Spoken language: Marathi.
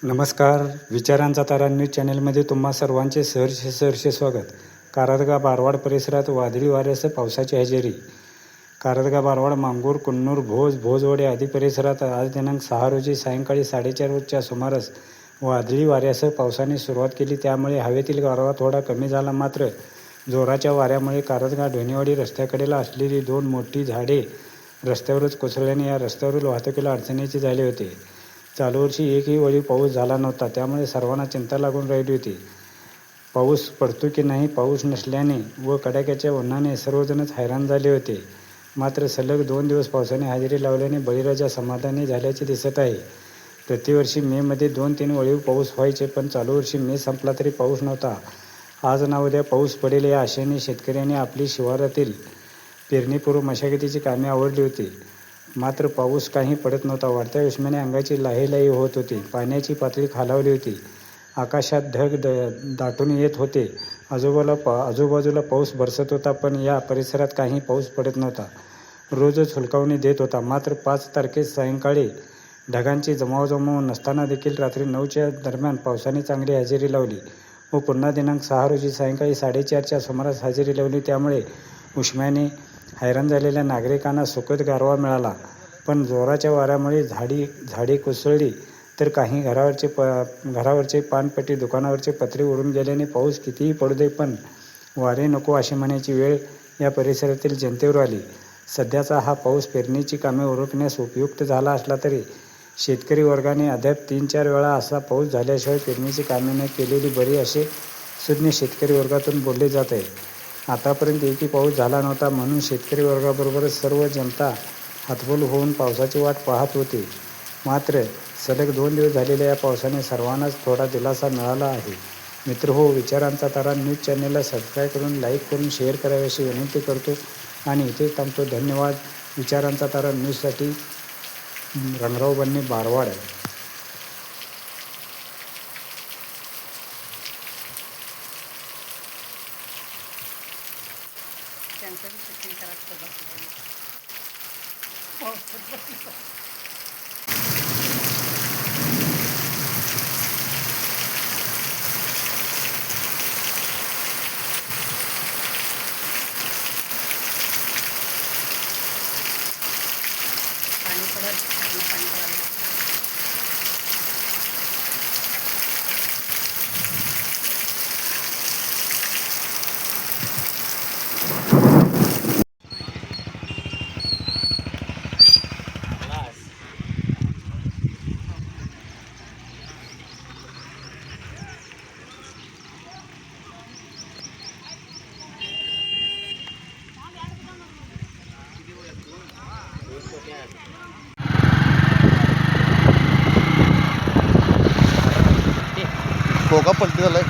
नमस्कार. विचारांचा तारा न्यूज चॅनलमध्ये तुम्हा सर्वांचे सहर्ष स्वागत. कारदगा बारवाड परिसरात वादळी वाऱ्यासह पावसाची हजेरी. कारदगा बारवाड मांगूर कुन्नूर भोजवडे आदी परिसरात आज दिनांक 6 रोजी सायंकाळी 4:30च्या सुमारास वादळी वाऱ्यासह पावसाने सुरुवात केली. त्यामुळे हवेतील गारवा थोडा कमी झाला. मात्र जोराच्या वाऱ्यामुळे कारदगा ढोणेवाडी रस्त्याकडेला असलेली 2 मोठी झाडे रस्त्यावरच कोसळल्याने या रस्त्यावरील वाहतुकीला अडचणीचे झाले होते. चालू वर्षी एकही वेळी पाऊस झाला नव्हता, त्यामुळे सर्वांना चिंता लागून राहिली होती. पाऊस पडतो की नाही, पाऊस नसल्याने व कडाक्याच्या उन्हाने सर्वजणच हैराण झाले होते. मात्र सलग 2 दिवस पावसाने हजेरी लावल्याने बळीराजा समाधानी झाल्याचे दिसत आहे. प्रतिवर्षी मेमध्ये 2-3 वेळी पाऊस व्हायचे, पण चालू वर्षी मे संपला तरी पाऊस नव्हता. आज ना उद्या पाऊस पडेल या आशेने शेतकऱ्यांनी आपली शिवारातील पेरणीपूर्व मशागतीची कामे आवरली होती. मात्र पाऊस काही पडत नव्हता. वाढत्या उष्म्याने अंगाची लाहीलाही होत होती. पाण्याची पातळी खालावली होती. आकाशात ढग दाटून येत होते. आजूबाजूला पाऊस बरसत होता, पण या परिसरात काही पाऊस पडत नव्हता. रोजच हुलकावणी देत होता. मात्र 5 तारखेस सायंकाळी ढगांची जमावजमाव नसताना देखील रात्री 9च्या दरम्यान पावसाने चांगली हजेरी लावली व पुन्हा दिनांक 6 रोजी सायंकाळी 4:30च्या सुमारास हजेरी लावली. त्यामुळे उष्म्याने हैराण झालेल्या नागरिकांना सुखद गारवा मिळाला. पण जोराच्या वाऱ्यामुळे झाडे कोसळली तर काही घरावरचे पानपट्टी, दुकानावरचे पत्रे उडून गेल्याने पाऊस कितीही पडू दे, पण वारे नको अशी म्हणायची वेळ या परिसरातील जनतेवर आली. सध्याचा हा पाऊस पेरणीची कामे उरकण्यास उपयुक्त झाला असला तरी शेतकरी वर्गाने अद्याप 3-4 वेळा असा पाऊस झाल्याशिवाय पेरणीची कामे न केलेली बरी असे सुज्ञ शेतकरी वर्गातून बोलले जात आहे. आतापर्यंत एकही पाऊस झाला नव्हता, म्हणून शेतकरी वर्गाबरोबरच सर्व जनता हतबल होऊन पावसाची वाट पाहत होती. मात्र सलग 2 दिवस झालेल्या या पावसाने सर्वांनाच थोडा दिलासा मिळाला आहे. मित्रहो, विचारांचा तारा न्यूज चॅनलला सबस्क्राईब करून, लाईक करून, शेअर करावी अशी विनंती करतो आणि इथेच थांबतो. धन्यवाद. विचारांचा तारा न्यूजसाठी रंगराव बन्ने, बारवाड. त्यांचं बी शिक्षण करायचं बसलं. पाणी पडत पाणी पडायला. खोका पलटी झालाय.